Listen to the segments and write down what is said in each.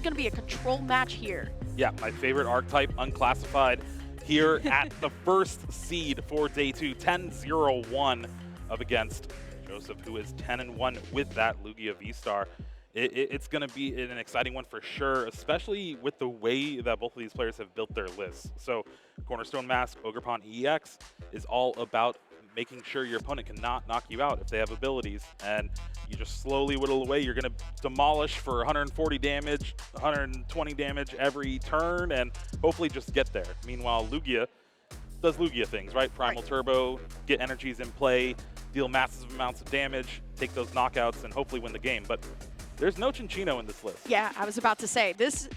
going to be a control match here. Yeah, my favorite archetype, unclassified, here at the first seed for day 2, 10-0-1 up against Joseph, who is 10-1 with that Lugia V-Star. It's going to be an exciting one for sure, especially with the way that both of these players have built their lists. So Cornerstone Mask, Ogerpon EX is all about making sure your opponent cannot knock you out if they have abilities, and you just slowly whittle away. You're going to demolish for 140 damage, 120 damage every turn, and hopefully just get there. Meanwhile, Lugia does Lugia things, right? Primal Turbo, get energies in play, deal massive amounts of damage, take those knockouts, and hopefully win the game. But there's no Cinccino in this list. Yeah, I was about to say, this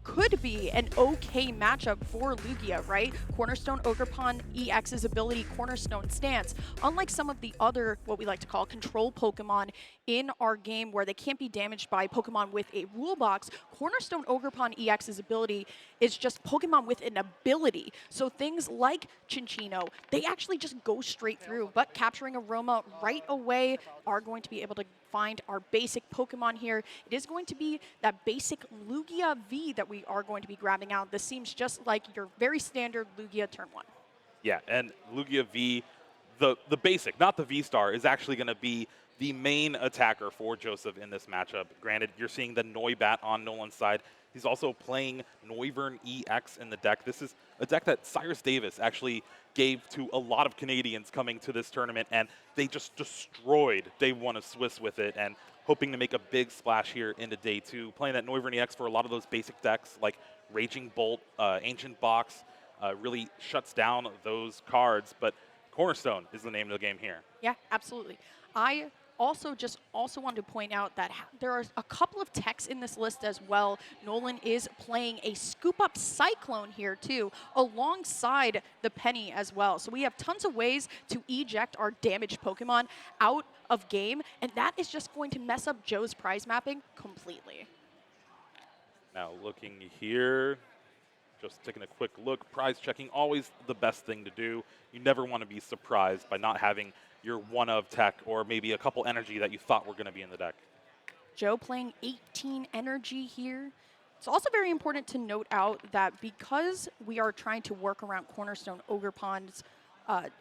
could be an okay matchup for Lugia, right? Cornerstone Ogerpon EX's ability, Cornerstone Stance. Unlike some of the other, what we like to call control Pokemon in our game where they can't be damaged by Pokemon with a rule box, Cornerstone Ogerpon EX's ability is just Pokemon with an ability. So things like Cinccino, they actually just go straight through, but capturing Aroma right away are going to be able to find our basic Pokemon here. It is going to be that basic Lugia V that we are going to be grabbing out. This seems just like your very standard Lugia turn 1. Yeah, and Lugia V, the basic, not the V-Star, is actually going to be the main attacker for Joseph in this matchup. Granted, you're seeing the Noibat on Nolan's side. He's also playing Noivern EX in the deck. This is a deck that Cyrus Davis actually gave to a lot of Canadians coming to this tournament, and they just destroyed day 1 of Swiss with it, and hoping to make a big splash here into day 2. Playing that Noivern EX for a lot of those basic decks like Raging Bolt, Ancient Box, really shuts down those cards, but Cornerstone is the name of the game here. Yeah, absolutely. I also wanted to point out that there are a couple of techs in this list as well. Nolan is playing a Scoop Up Cyclone here too, alongside the Penny as well. So we have tons of ways to eject our damaged Pokemon out of game, and that is just going to mess up Joe's prize mapping completely. Now looking here, just taking a quick look, prize checking, always the best thing to do. You never want to be surprised by not having your one of tech or maybe a couple energy that you thought were going to be in the deck. Joe playing 18 energy here. It's also very important to note out that because we are trying to work around Cornerstone Ogerpon's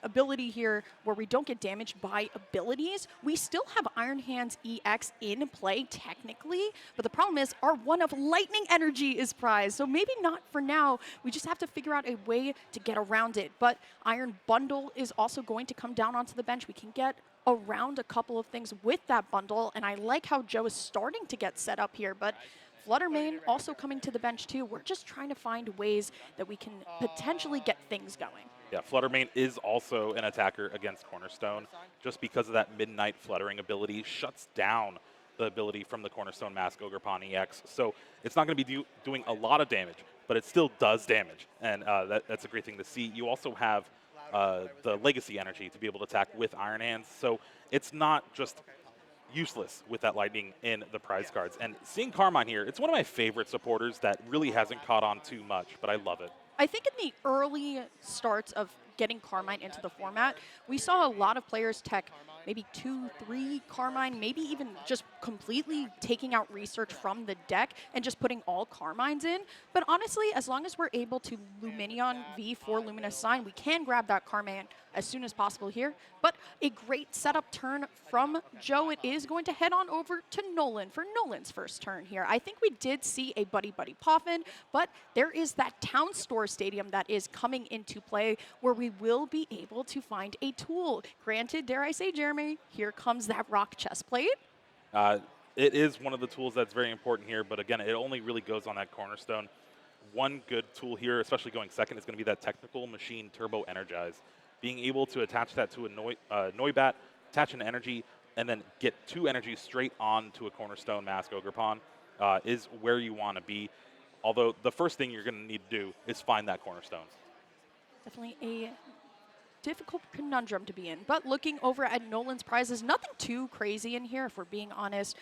ability here where we don't get damaged by abilities, we still have Iron Hands EX in play technically, but the problem is our one of lightning energy is prized, so maybe not for now. We just have to figure out a way to get around it, but Iron Bundle is also going to come down onto the bench. We can get around a couple of things with that bundle, and I like how Joe is starting to get set up here, but Fluttermane also coming to the bench too. We're just trying to find ways that we can potentially get things going. Yeah, Fluttermane is also an attacker against Cornerstone. Just because of that Midnight Fluttering ability, shuts down the ability from the Cornerstone Mask Ogerpon EX. So it's not going to be doing a lot of damage, but it still does damage. And that's a great thing to see. You also have the Legacy energy to be able to attack with Iron Hands. So it's not just useless with that Lightning in the prize cards. And seeing Carmine here, it's one of my favorite supporters that really hasn't caught on too much, but I love it. I think in the early starts of getting Carmine into the format, we saw a lot of players tech maybe 2, 3 Carmine, maybe even just completely taking out research from the deck and just putting all Carmines in. But honestly, as long as we're able to Luminion V for Luminous Sign, we can grab that Carmine as soon as possible here. But a great setup turn from Joe. It is going to head on over to Nolan for Nolan's first turn here. I think we did see a Buddy Buddy Poffin, but there is that Town Store Stadium that is coming into play where we will be able to find a tool. Granted, dare I say, Jeremy, here comes that rock chest plate. It is one of the tools that's very important here, but again, it only really goes on that Cornerstone. One good tool here, especially going second, is going to be that Technical Machine Turbo Energize. Being able to attach that to a Noibat, attach an energy, and then get 2 energies straight onto a Cornerstone Mask Ogerpon is where you want to be. Although the first thing you're going to need to do is find that Cornerstone. Definitely a difficult conundrum to be in. But looking over at Nolan's prizes, nothing too crazy in here, if we're being honest.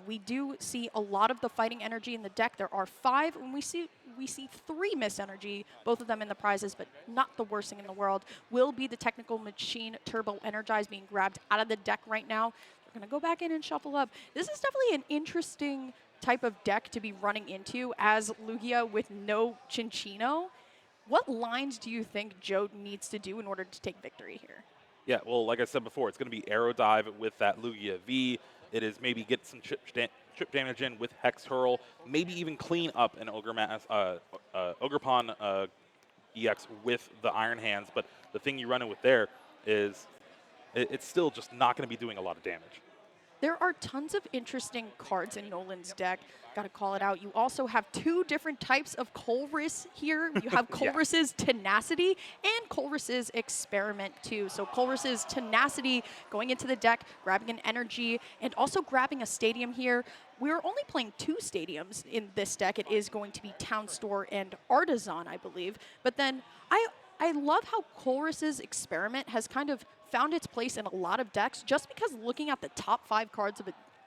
We do see a lot of the fighting energy in the deck. There are 5, and we see 3 Miss Energy, both of them in the prizes, but not the worst thing in the world. Will be the Technical Machine Turbo Energize being grabbed out of the deck right now. We're going to go back in and shuffle up. This is definitely an interesting type of deck to be running into as Lugia with no Chinchino. What lines do you think Joe needs to do in order to take victory here? Yeah, well, like I said before, it's going to be Arrow Dive with that Lugia V. It is maybe get some chip damage in with Hex Hurl, maybe even clean up an Ogrepon EX with the Iron Hands. But the thing you run in with there is it's still just not going to be doing a lot of damage. There are tons of interesting cards in Nolan's deck. Got to call it out. You also have two different types of Colress here. You have Colress's Tenacity and Colress's Experiment too. So Colress's Tenacity going into the deck, grabbing an energy, and also grabbing a stadium here. We're only playing 2 stadiums in this deck. It is going to be Town Store and Artisan, I believe. But then I love how Colress's Experiment has kind of found its place in a lot of decks just because looking at the top 5 cards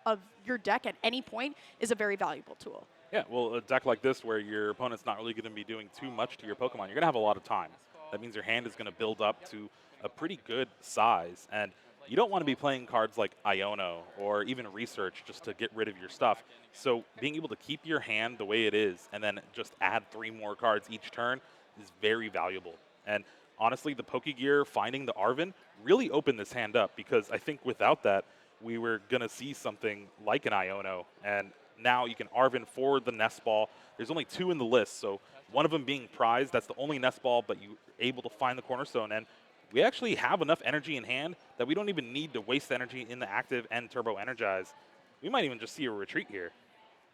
of your deck at any point is a very valuable tool. Yeah, well, a deck like this where your opponent's not really going to be doing too much to your Pokemon, you're going to have a lot of time. That means your hand is going to build up to a pretty good size. And you don't want to be playing cards like Iono or even Research just to get rid of your stuff. So being able to keep your hand the way it is and then just add 3 more cards each turn is very valuable. And honestly, the Pokegear finding the Arven really opened this hand up because I think without that, we were going to see something like an Iono. And now you can Arven for the Nest Ball. There's only 2 in the list, so one of them being prized, that's the only Nest Ball, but you're able to find the Cornerstone. And we actually have enough energy in hand that we don't even need to waste energy in the active and Turbo Energize. We might even just see a retreat here.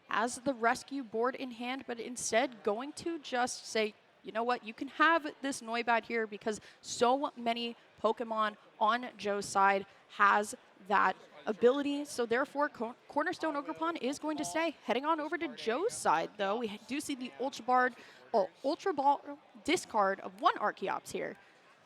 Has the rescue board in hand, but instead going to just say, you know what, you can have this Noibat here because so many Pokemon on Joe's side has that ability. So therefore, Cornerstone Ogrepon is going to stay. Heading on over to Joe's side, though, we do see the Ultra Ball discard of 1 Archeops here.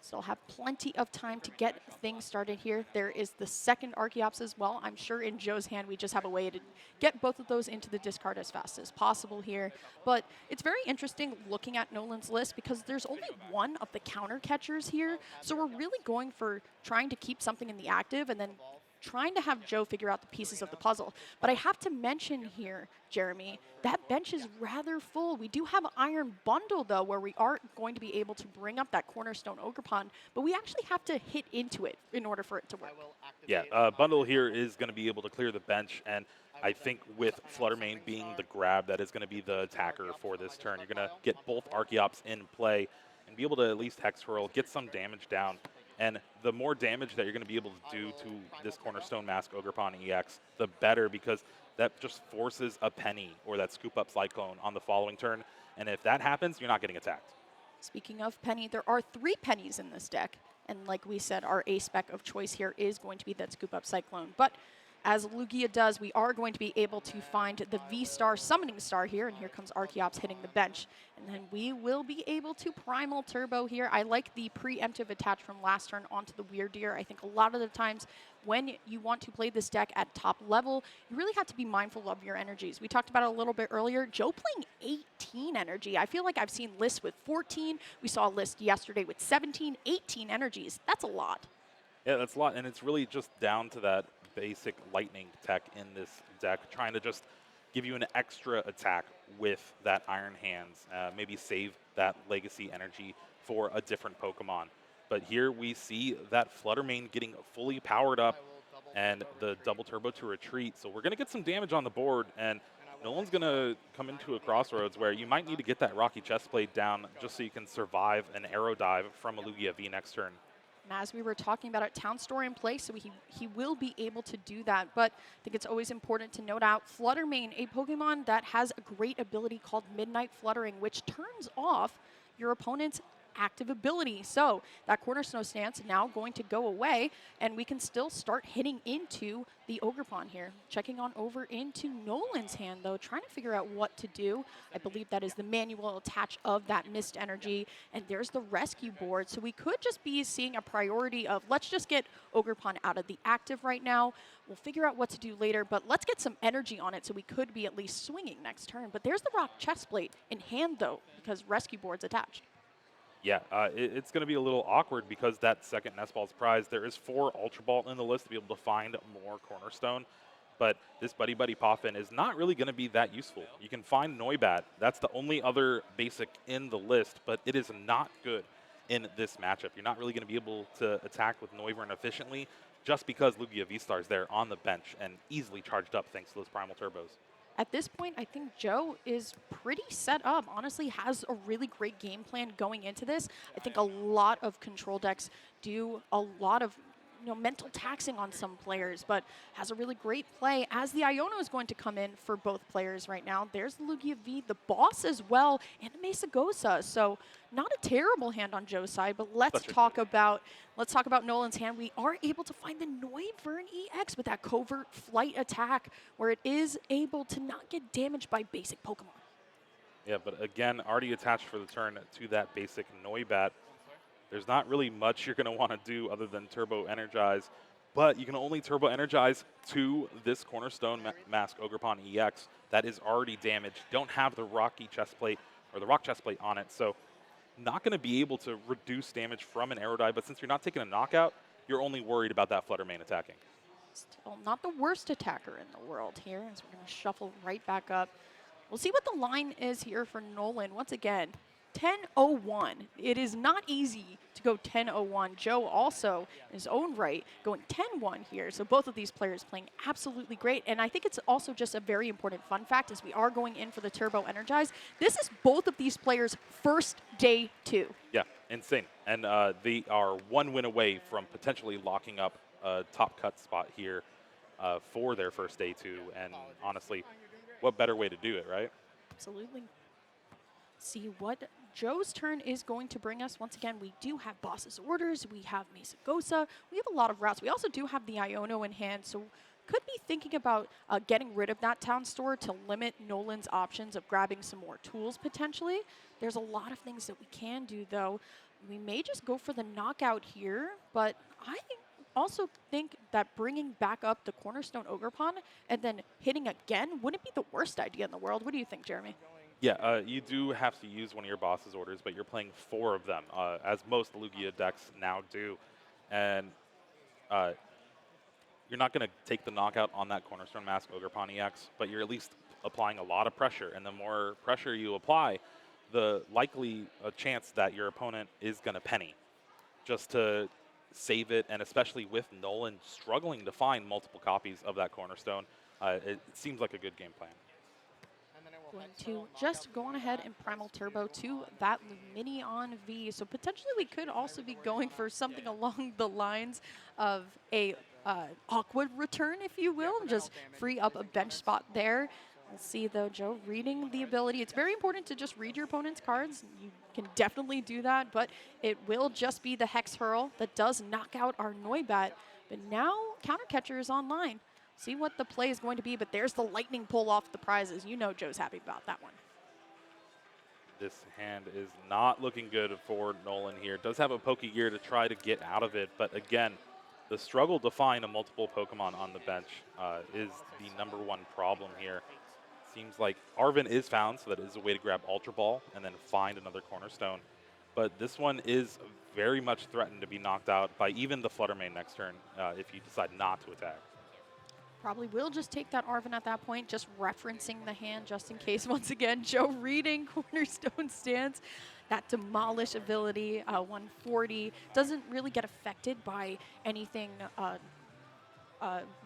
Still have plenty of time to get things started here. There is the second Archeops as well. I'm sure in Joe's hand, we just have a way to get both of those into the discard as fast as possible here. But it's very interesting looking at Nolan's list because there's only 1 of the counter catchers here. So we're really going for trying to keep something in the active and then trying to have Joe figure out the pieces of the puzzle. But I have to mention here, Jeremy, that bench is rather full. We do have an Iron Bundle, though, where we are going to be able to bring up that Cornerstone Ogrepon, but we actually have to hit into it in order for it to work. Yeah, Bundle here is going to be able to clear the bench, and I think with Fluttermane being the grab, that is going to be the attacker for this turn. You're going to get both Archeops in play and be able to at least Hex Hurl, get some damage down. And the more damage that you're going to be able to do to this Cornerstone Mask Ogrepon EX, the better, because that just forces a Penny or that Scoop Up Cyclone on the following turn. And if that happens, you're not getting attacked. Speaking of Penny, there are 3 Pennies in this deck. And like we said, our A-spec of choice here is going to be that Scoop Up Cyclone. But as Lugia does, we are going to be able to find the V-Star Summoning Star here, and here comes Archeops hitting the bench. And then we will be able to Primal Turbo here. I like the preemptive attach from last turn onto the Weird Deer. I think a lot of the times when you want to play this deck at top level, you really have to be mindful of your energies. We talked about it a little bit earlier. Joe playing 18 energy. I feel like I've seen lists with 14. We saw a list yesterday with 17, 18 energies. That's a lot. Yeah, that's a lot, and it's really just down to that basic lightning tech in this deck, trying to just give you an extra attack with that Iron Hands, maybe save that legacy energy for a different Pokemon. But here we see that Fluttermane getting fully powered up and the double turbo to retreat. So we're going to get some damage on the board, and Nolan's going to come into a crossroads where you might need to get that Rocky Chestplate down just so you can survive an Arrow Dive from a Lugia V next turn. And as we were talking about it, Town Store in place, so he will be able to do that. But I think it's always important to note out Fluttermane, a Pokemon that has a great ability called Midnight Fluttering, which turns off your opponent's active ability. So that Cornerstone stance now going to go away, and we can still start hitting into the Ogrepon here. Checking on over into Nolan's hand, though, trying to figure out what to do. I believe that is the manual attach of that Mist Energy, and there's the rescue board. So we could just be seeing a priority of let's just get Ogrepon out of the active right now. We'll figure out what to do later, but let's get some energy on it so we could be at least swinging next turn. But there's the Rock Chestplate in hand, though, because rescue board's attached. Yeah, it's going to be a little awkward because that second Nest Ball's prize, there is 4 Ultra Ball in the list to be able to find more Cornerstone. But this Buddy Buddy Poffin is not really going to be that useful. You can find Noibat. That's the only other basic in the list, but it is not good in this matchup. You're not really going to be able to attack with Noivern efficiently just because Lugia V-Star is there on the bench and easily charged up thanks to those Primal Turbos. At this point, I think Joe is pretty set up. Honestly, has a really great game plan going into this. I think a lot of control decks do a lot of mental taxing on some players, but has a really great play as the Iono is going to come in for both players right now. There's the Lugia V, the boss as well, and the Mesa Gosa. So not a terrible hand on Joe's side, but let's talk about Nolan's hand. We are able to find the Noivern EX with that covert flight attack where it is able to not get damaged by basic Pokemon. Yeah, but again, already attached for the turn to that basic Noibat. There's not really much you're going to want to do other than Turbo Energize, but you can only Turbo Energize to this Cornerstone Mask Ogerpon EX that is already damaged. Don't have the rocky chest plate or the rock chest plate on it, so not going to be able to reduce damage from an Aerodie, but since you're not taking a knockout, you're only worried about that Flutter Mane attacking. Still not the worst attacker in the world here, as we're going to shuffle right back up. We'll see what the line is here for Nolan. Once again, 10-0-1. It is not easy to go 10-0-1. Joe also, in his own right, going 10-1 here. So both of these players playing absolutely great. And I think it's also just a very important fun fact as we are going in for the Turbo Energize. This is both of these players' first day 2. Yeah, insane. And they are one win away from potentially locking up a top cut spot here for their first day 2. And honestly, what better way to do it, right? Absolutely. See what Joe's turn is going to bring us. Once again, we do have Boss's Orders, we have Mesa Gosa, we have a lot of routes. We also do have the Iono in hand, so could be thinking about getting rid of that town store to limit Nolan's options of grabbing some more tools potentially. There's a lot of things that we can do though. We may just go for the knockout here, but I also think that bringing back up the Cornerstone Ogerpon and then hitting again wouldn't be the worst idea in the world. What do you think, Jeremy? Yeah, you do have to use one of your boss's orders, but you're playing 4 of them, as most Lugia decks now do. And you're not going to take the knockout on that Cornerstone Mask Ogerpon EX, but you're at least applying a lot of pressure. And the more pressure you apply, the likely chance that your opponent is going to penny just to save it. And especially with Nolan struggling to find multiple copies of that Cornerstone, it seems like a good game plan. Going to just go on ahead and Primal Turbo to that Luminion V. So potentially we could also be going for something along the lines of a Aqua return, if you will, and just free up a bench spot there. We'll see though, Joe reading the ability. It's very important to just read your opponent's cards. You can definitely do that, but it will just be the Hex Hurl that does knock out our Noibat. But now Counter Catcher is online. See what the play is going to be, but there's the lightning pull off the prizes. You know Joe's happy about that one. This hand is not looking good for Nolan here. Does have a Pokegear to try to get out of it, but again, the struggle to find a multiple Pokemon on the bench is the #1 problem here. Seems like Arven is found, so that is a way to grab Ultra Ball and then find another Cornerstone. But this one is very much threatened to be knocked out by even the Flutter Mane next turn if you decide not to attack. Probably will just take that Arven at that point, just referencing the hand just in case. Once again, Joe reading Cornerstone stance. That Demolish ability, 140, doesn't really get affected by anything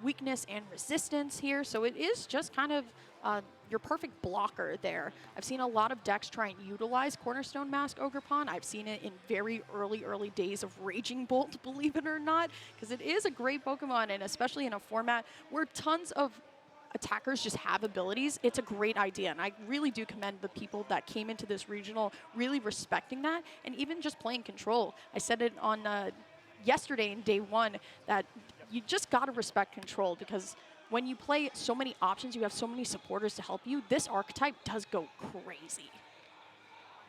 weakness and resistance here. So it is just kind of your perfect blocker there. I've seen a lot of decks try and utilize Cornerstone Mask Ogerpon. I've seen it in very early days of Raging Bolt, believe it or not, because it is a great Pokemon, and especially in a format where tons of attackers just have abilities, it's a great idea. And I really do commend the people that came into this regional really respecting that, and even just playing control. I said it on yesterday in day 1 that you just got to respect control, because when you play so many options, you have so many supporters to help you, this archetype does go crazy.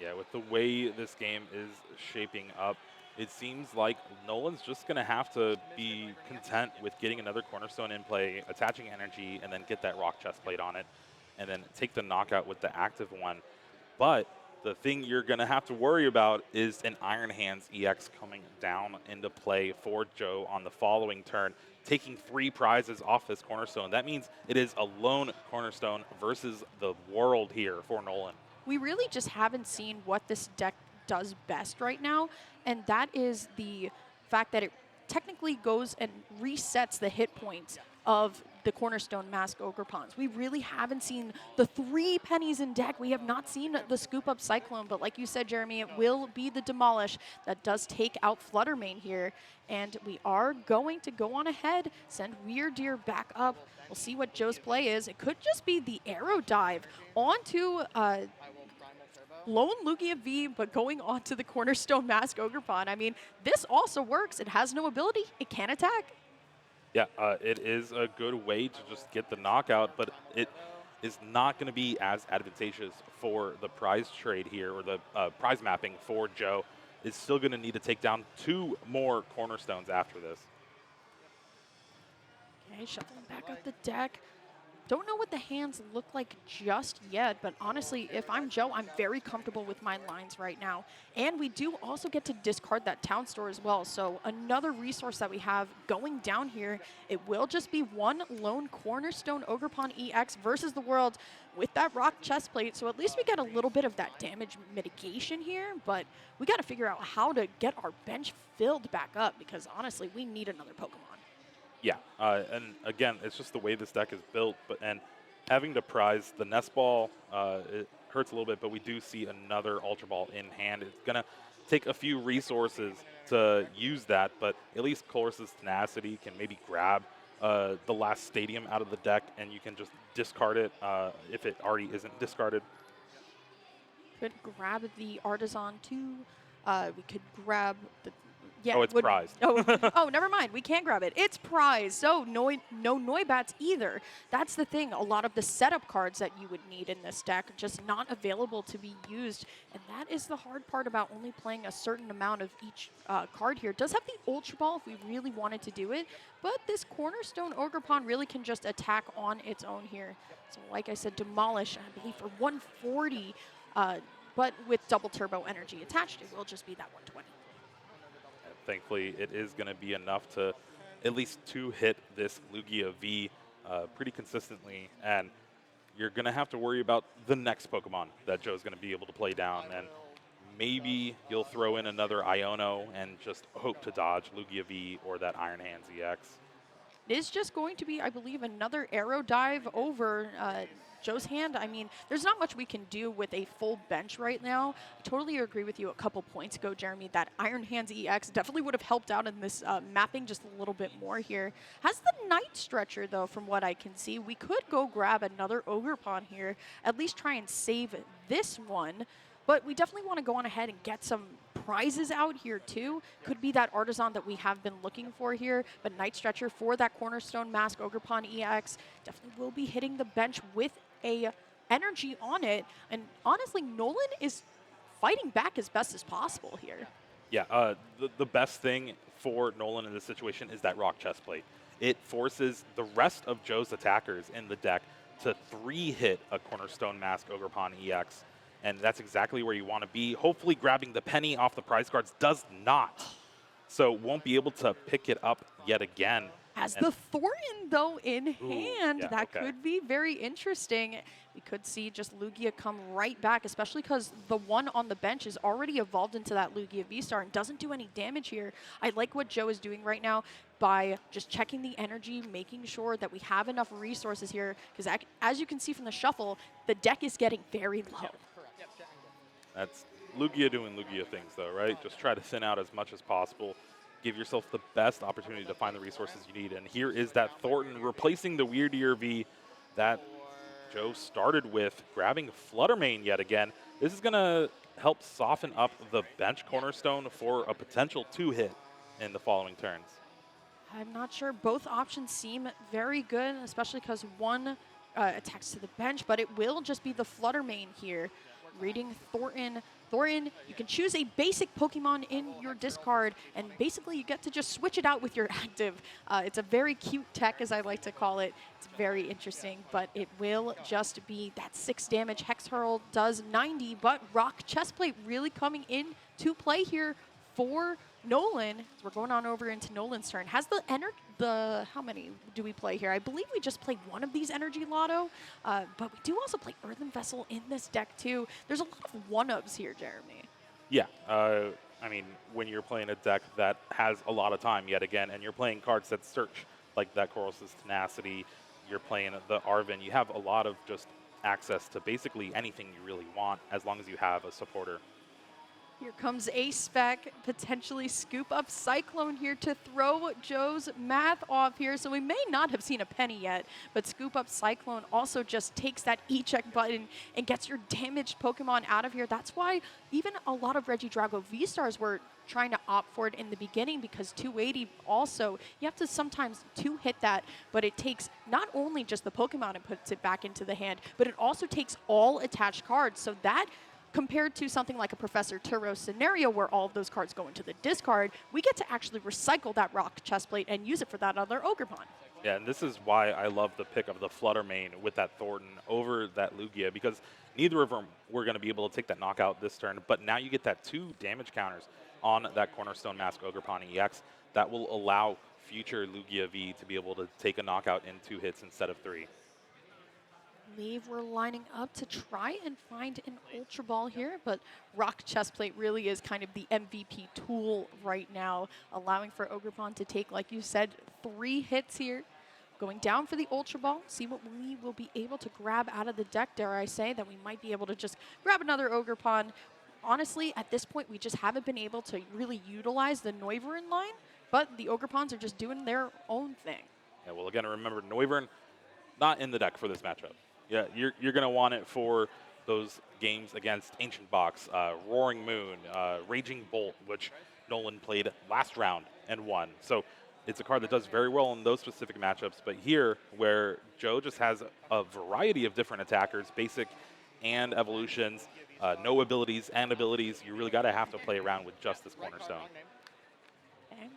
Yeah, with the way this game is shaping up, it seems like Nolan's just going to have to be content with getting another Cornerstone in play, attaching energy, and then get that Rock Chest Plate on it, and then take the knockout with the active one. But The thing you're going to have to worry about is an Iron Hands EX coming down into play for Joe on the following turn, taking 3 prizes off this Cornerstone. That means it is a lone Cornerstone versus the world here for Nolan. We really just haven't seen what this deck does best right now, and that is the fact that it technically goes and resets the hit points of the Cornerstone Mask Ogerpons. We really haven't seen the 3 pennies in deck. We have not seen the Scoop Up Cyclone, but like you said, Jeremy, it will be the Demolish that does take out Fluttermane here. And we are going to go on ahead, send Weird Deer back up. We'll see what Joe's play is. It could just be the Arrow Dive onto Lone Lugia V, but going on to the Cornerstone Mask Ogerpon. I mean, this also works. It has no ability. It can attack. Yeah, it is a good way to just get the knockout, but it is not going to be as advantageous for the prize trade here, or the prize mapping for Joe. Is still going to need to take down 2 more Cornerstones after this. Okay, shuffling back up the deck. Don't know what the hands look like just yet, but honestly, if I'm Joe, I'm very comfortable with my lines right now. And we do also get to discard that town store as well. So another resource that we have going down here, it will just be 1 lone Cornerstone Ogerpon EX versus the world with that rock chest plate. So at least we get a little bit of that damage mitigation here, but we got to figure out how to get our bench filled back up, because honestly, we need another Pokemon. Yeah, and again, it's just the way this deck is built, and having to prize the Nest Ball, it hurts a little bit, but we do see another Ultra Ball in hand. It's going to take a few resources to use that, but at least Colress's Tenacity can maybe grab the last Stadium out of the deck, and you can just discard it if it already isn't discarded. Could grab the Artisan too. We could grab the... Yeah, oh, it's prized. Oh, never mind. We can't grab it. It's prized. So no Noibats either. That's the thing. A lot of the setup cards that you would need in this deck are just not available to be used. And that is the hard part about only playing a certain amount of each card here. It does have the Ultra Ball if we really wanted to do it. But this Cornerstone Ogerpon really can just attack on its own here. So like I said, Demolish, I believe, for 140. But with double turbo energy attached, it will just be that 120. Thankfully, it is going to be enough to at least 2-hit this Lugia V pretty consistently, and you're going to have to worry about the next Pokemon that Joe's going to be able to play down, and maybe you'll throw in another Iono and just hope to dodge Lugia V or that Iron Hands EX. It is just going to be, I believe, another Arrow Dive over Joe's hand. I mean, there's not much we can do with a full bench right now. I totally agree with you a couple points ago, Jeremy, that Iron Hands EX definitely would have helped out in this mapping just a little bit more here. Has the Night Stretcher, though, from what I can see. We could go grab another Ogerpon here, at least try and save this one. But we definitely want to go on ahead and get some prizes out here too. Could be that Artisan that we have been looking for here, but Night Stretcher for that Cornerstone Mask Ogerpon EX definitely will be hitting the bench with a energy on it. And honestly, Nolan is fighting back as best as possible here. Yeah, the best thing for Nolan in this situation is that rock chest plate. It forces the rest of Joe's attackers in the deck to 3-hit a Cornerstone Mask Ogerpon EX. And that's exactly where you want to be. Hopefully grabbing the penny off the prize cards does not. So won't be able to pick it up yet again. Has the Thornton, though, in hand. Yeah, that could be very interesting. We could see just Lugia come right back, especially because the one on the bench is already evolved into that Lugia V-Star and doesn't do any damage here. I like what Joe is doing right now by just checking the energy, making sure that we have enough resources here, because as you can see from the shuffle, the deck is getting very low. That's Lugia doing Lugia things, though, right? Just try to thin out as much as possible. Give yourself the best opportunity to find the resources you need. And here is that Thornton replacing the Weird Ear V that Joe started with, grabbing Fluttermane yet again. This is going to help soften up the bench Cornerstone for a potential 2-hit in the following turns. I'm not sure. Both options seem very good, especially because one attacks to the bench, but it will just be the Fluttermane here. reading Thornton. Thornton, you can choose a basic Pokemon in your discard, and basically you get to just switch it out with your active. It's a very cute tech, as I like to call it. It's very interesting, but it will just be that 6 damage. Hex Hurl does 90, but Rock Chestplate really coming in to play here for Nolan. So we're going on over into Nolan's turn. Has how many do we play here? I believe we just played one of these Energy Lotto, but we do also play Earthen Vessel in this deck too. There's a lot of one-ups here, Jeremy. Yeah, I mean, when you're playing a deck that has a lot of time yet again, and you're playing cards that search, like that Corus's Tenacity, you're playing the Arven, you have a lot of just access to basically anything you really want as long as you have a supporter. Here comes a spec, potentially scoop up Cyclone here to throw Joe's math off here. So we may not have seen a penny yet, but scoop up Cyclone also just takes that E-check button and gets your damaged Pokemon out of here. That's why even a lot of Regidrago V-Stars were trying to opt for it in the beginning, because 280 also, you have to sometimes two-hit that, but it takes not only just the Pokemon and puts it back into the hand, but it also takes all attached cards. So that, compared to something like a Professor Turo scenario where all of those cards go into the discard, we get to actually recycle that Rock Chestplate and use it for that other Ogerpon. Yeah, and this is why I love the pick of the Flutter Mane with that Thornton over that Lugia, because neither of them were going to be able to take that knockout this turn, but now you get that 2 damage counters on that Cornerstone Mask Ogerpon EX that will allow future Lugia V to be able to take a knockout in 2 hits instead of 3. We're lining up to try and find an Ultra Ball here, but Rock Chestplate really is kind of the MVP tool right now, allowing for Ogerpon to take, like you said, 3 hits here. Going down for the Ultra Ball, see what we will be able to grab out of the deck, dare I say, that we might be able to just grab another Ogerpon. Honestly, at this point, we just haven't been able to really utilize the Noivern line, but the Ogerpons are just doing their own thing. Yeah, well, again, remember, Noivern not in the deck for this matchup. Yeah, you're going to want it for those games against Ancient Box, Roaring Moon, Raging Bolt, which Nolan played last round and won. So it's a card that does very well in those specific matchups. But here, where Joe just has a variety of different attackers, basic and evolutions, no abilities and abilities, you really got to have to play around with just this Cornerstone. And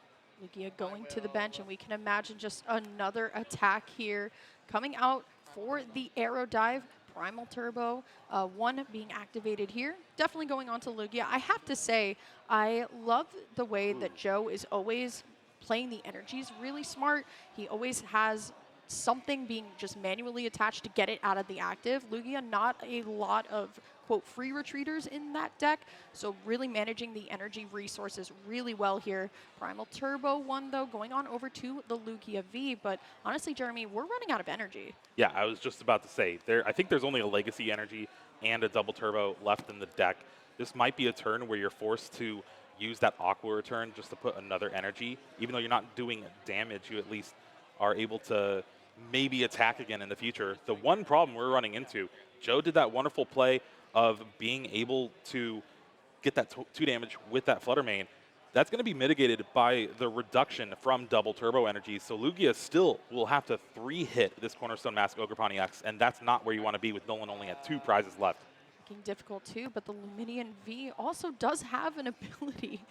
Lugia going to the bench, and we can imagine just another attack here coming out for the Arrow Dive. Primal Turbo, 1 being activated here. Definitely going on to Lugia. I have to say, I love the way that Joe is always playing the energies really smart. He always has something being just manually attached to get it out of the active. Lugia, not a lot of, quote, free retreaters in that deck, so really managing the energy resources really well here. Primal Turbo 1, though, going on over to the Lugia V, but honestly, Jeremy, we're running out of energy. Yeah, I was just about to say, I think there's only a Legacy Energy and a Double Turbo left in the deck. This might be a turn where you're forced to use that Aqua Return just to put another energy. Even though you're not doing damage, you at least are able to maybe attack again in the future. The one problem we're running into, Joe did that wonderful play of being able to get that 2 damage with that Flutter Mane. That's going to be mitigated by the reduction from Double Turbo Energy. So Lugia still will have to 3-hit this Cornerstone Mask Ogerpon EX, and that's not where you want to be with Nolan only at 2 prizes left. Looking difficult too, but the Luminion V also does have an ability.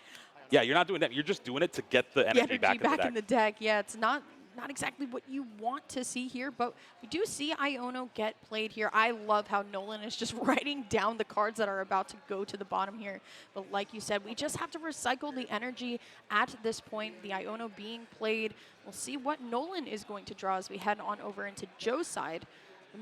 Yeah, you're not doing that. You're just doing it to get the energy, back in the deck. Yeah, it's not exactly what you want to see here, but we do see Iono get played here. I love how Nolan is just writing down the cards that are about to go to the bottom here. But like you said, we just have to recycle the energy at this point. The Iono being played. We'll see what Nolan is going to draw as we head on over into Joe's side.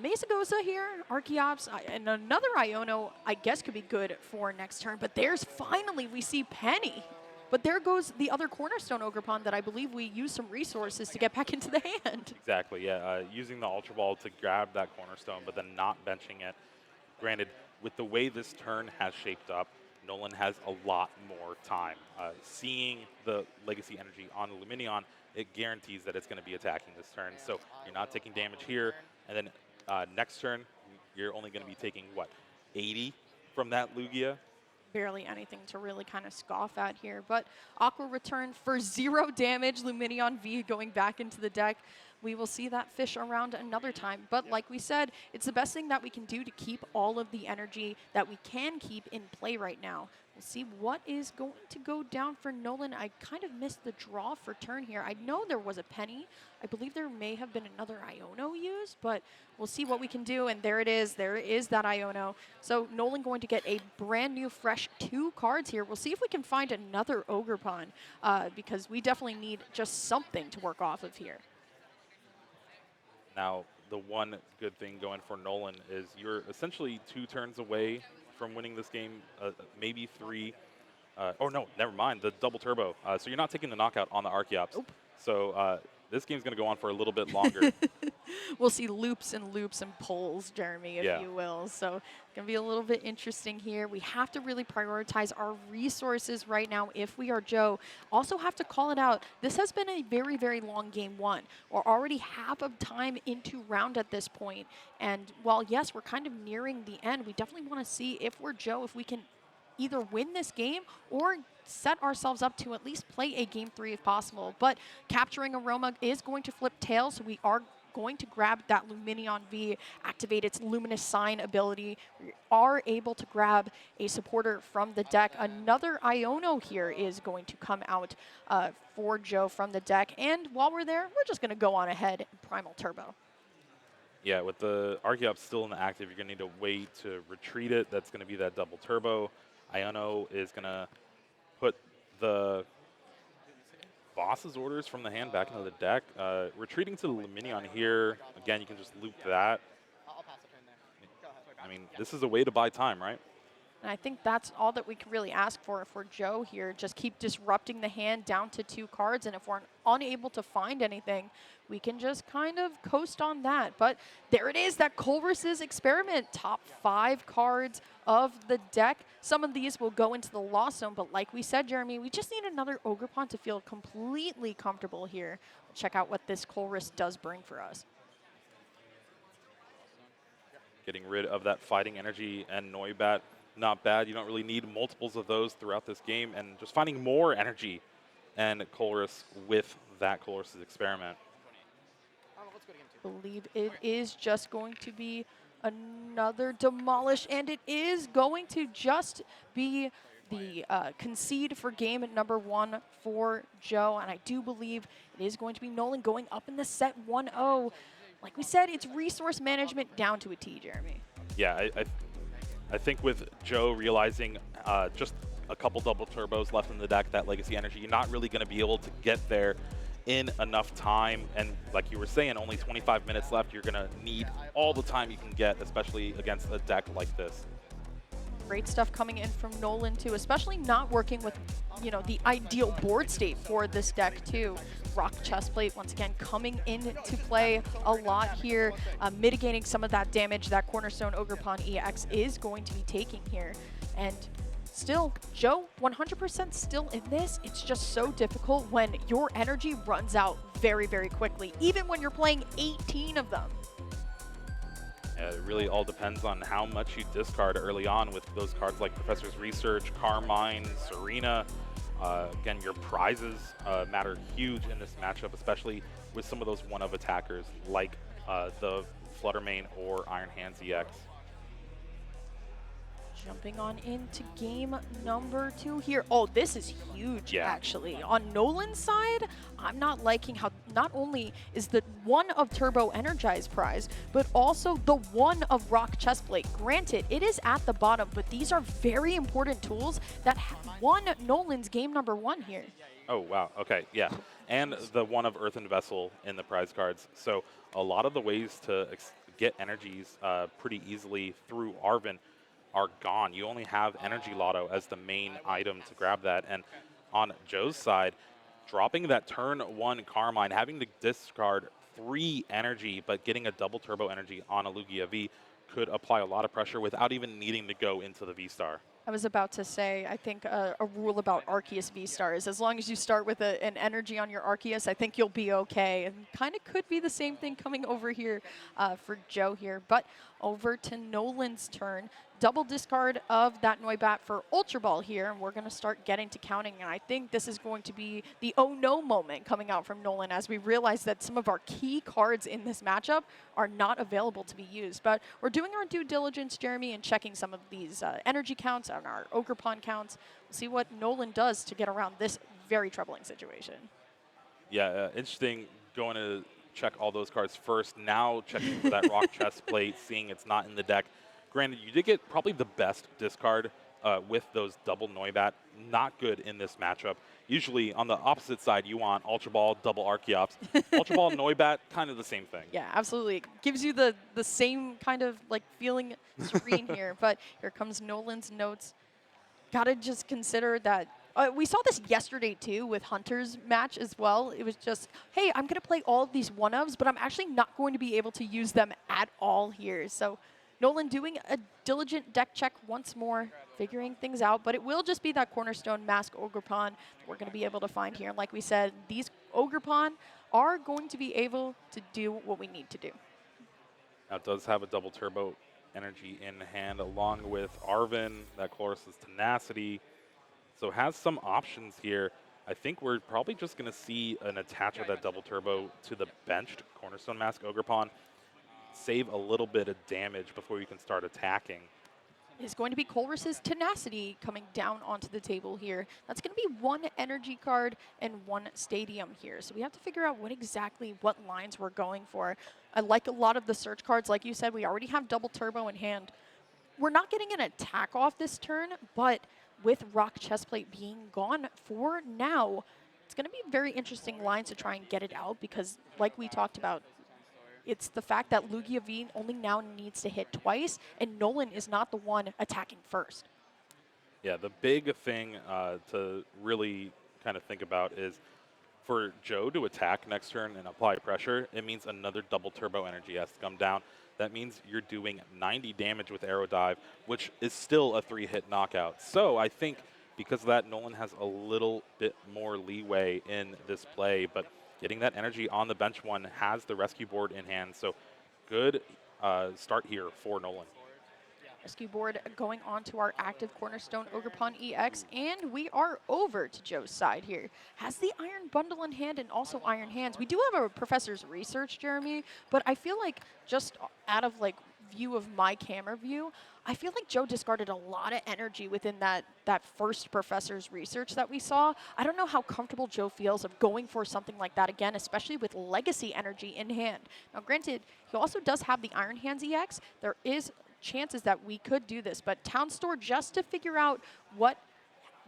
Mesagoza here, Archeops, and another Iono, I guess, could be good for next turn. But there's finally, we see Penny. But there goes the other Cornerstone Ogerpon that I believe we used some resources to get back into the hand. Exactly, yeah. Using the Ultra Ball to grab that Cornerstone, but then not benching it. Granted, with the way this turn has shaped up, Nolan has a lot more time. Seeing the Legacy Energy on the Luminion, it guarantees that it's going to be attacking this turn. So you're not taking damage here, and then next turn, you're only going to be taking, what, 80 from that Lugia? Barely anything to really kind of scoff at here. But Aqua Return for 0 damage. Luminion V going back into the deck. we will see that fish around another time. But like we said, it's the best thing that we can do to keep all of the energy that we can keep in play right now. We'll see what is going to go down for Nolan. I kind of missed the draw for turn here. I know there was a penny. I believe there may have been another Iono used, but we'll see what we can do. And there it is. There is that Iono. So Nolan going to get a brand new, fresh 2 cards here. We'll see if we can find another Ogerpon, because we definitely need just something to work off of here. Now, the one good thing going for Nolan is you're essentially 2 turns away from winning this game, maybe 3. Oh, no, never mind, the double turbo. So you're not taking the knockout on the Archeops. Nope. So this game's going to go on for a little bit longer. We'll see loops and loops and pulls, Jeremy, if you will. So it's going to be a little bit interesting here. We have to really prioritize our resources right now if we are Joe. Also have to call it out. This has been a very, very long game 1. We're already half of time into round at this point. And while, yes, we're kind of nearing the end, we definitely want to see if we're Joe, if we can either win this game or set ourselves up to at least play a game 3 if possible. But capturing Aroma is going to flip tails, so we are going to grab that Luminion V, activate its Luminous Sign ability. We are able to grab a supporter from the deck. Another Iono here is going to come out for Joe from the deck. And while we're there, we're just going to go on ahead and Primal Turbo. Yeah, with the Archeops still in the active, you're going to need to wait to retreat it. That's going to be that double turbo. Iono is going to put the boss's orders from the hand back into the deck. Retreating to the Luminion here, again, you can just loop that. I mean, this is a way to buy time, right? And I think that's all that we can really ask for Joe here. Just keep disrupting the hand down to 2 cards, and if we're unable to find anything, we can just kind of coast on that. But there it is, that Colress's Experiment. Top 5 cards of the deck. Some of these will go into the Lost Zone, but like we said, Jeremy, we just need another Ogerpon to feel completely comfortable here. Check out what this Colress does bring for us. Getting rid of that fighting energy and Noibat. Not bad. You don't really need multiples of those throughout this game, and just finding more energy and Colress with that Colress's Experiment. I believe it is just going to be another Demolish, and it is going to just be the concede for game number 1 for Joe, and I do believe it is going to be Nolan going up in the set 1-0. Like we said, it's resource management down to a T, Jeremy. Yeah, I think with Joe realizing just a couple double turbos left in the deck, that legacy energy, you're not really going to be able to get there in enough time. And like you were saying, only 25 minutes left. You're going to need all the time you can get, especially against a deck like this. Great stuff coming in from Nolan, too, especially not working with, you know, the ideal board state for this deck, too. Rock Chestplate, once again, coming into play a lot here, mitigating some of that damage that Cornerstone Ogerpon EX is going to be taking here. And still, Joe, 100% still in this. It's just so difficult when your energy runs out very, very quickly, even when you're playing 18 of them. It really all depends on how much you discard early on with those cards like Professor's Research, Carmine, Serena. Again, your prizes matter huge in this matchup, especially with some of those one-of attackers like the Fluttermane or Iron Hands EX. Jumping on into game number 2 here. Oh, this is huge, actually. On Nolan's side, I'm not liking how not only is the 1 of Turbo Energized prize, but also the 1 of Rock Chestplate. Granted, it is at the bottom, but these are very important tools that won Nolan's game number 1 here. Oh, wow. Okay, yeah. And the 1 of Earthen Vessel in the prize cards. So a lot of the ways to get energies pretty easily through Arven are gone. You only have Energy Lotto as the main item to grab that. And on Joe's side, dropping that turn 1 Carmine, having to discard 3 energy, but getting a double turbo energy on a Lugia V could apply a lot of pressure without even needing to go into the V-Star. I was about to say, I think a rule about Arceus V-Star is as long as you start with an energy on your Arceus, I think you'll be okay. And kind of could be the same thing coming over here for Joe here. But over to Nolan's turn. double discard of that Noibat for Ultra Ball here, and we're going to start getting to counting. And I think this is going to be the oh no moment coming out from Nolan as we realize that some of our key cards in this matchup are not available to be used. But we're doing our due diligence, Jeremy, and checking some of these energy counts and our Ogerpon counts. We'll see what Nolan does to get around this very troubling situation. Yeah, interesting going to check all those cards first. Now checking for that Rock Chest Plate, seeing it's not in the deck. Granted, you did get probably the best discard with those double Noibat. Not good in this matchup. Usually on the opposite side, you want Ultra Ball, double Archeops. Ultra Ball, Noibat, kind of the same thing. Yeah, absolutely. It gives you the same kind of like feeling serene here. But here comes Nolan's notes. Gotta just consider that. We saw this yesterday too with Hunter's match as well. It was just, hey, I'm gonna play all of these one-ofs, but I'm actually not going to be able to use them at all here. So Nolan doing a diligent deck check once more, figuring things out, but it will just be that Cornerstone Mask Ogerpon we're going to be able to find here. And like we said, these Ogerpon are going to be able to do what we need to do. Now it does have a double turbo energy in hand along with Arven, that Chloris' Tenacity. So has some options here. I think we're probably just going to see an attach of that double turbo to the benched Cornerstone Mask Ogerpon. Save a little bit of damage before you can start attacking. Is going to be Chloris' Tenacity coming down onto the table here. That's going to be one energy card and one stadium here. So we have to figure out what lines we're going for. I like a lot of the search cards. Like you said, we already have double turbo in hand. We're not getting an attack off this turn, but with Rock Chestplate being gone for now, it's going to be very interesting lines to try and get it out because like we talked about, it's the fact that Lugia V only now needs to hit twice, and Nolan is not the one attacking first. Yeah, the big thing to really kind of think about is for Joe to attack next turn and apply pressure, it means another double turbo energy has to come down. That means you're doing 90 damage with Arrow Dive, which is still a 3-hit knockout. So I think because of that, Nolan has a little bit more leeway in this play, but getting that energy on the bench one has the rescue board in hand. So good start here for Nolan. Rescue board going on to our active Cornerstone Ogerpon EX, and we are over to Joe's side here. Has the Iron Bundle in hand and also Iron Hands. We do have a Professor's Research, Jeremy, but I feel like just out of like view of my camera view, I feel like Joe discarded a lot of energy within that first Professor's Research that we saw. I don't know how comfortable Joe feels of going for something like that again, especially with Legacy energy in hand. Now, granted, he also does have the Iron Hands EX. There is chances that we could do this, but Town Store just to figure out what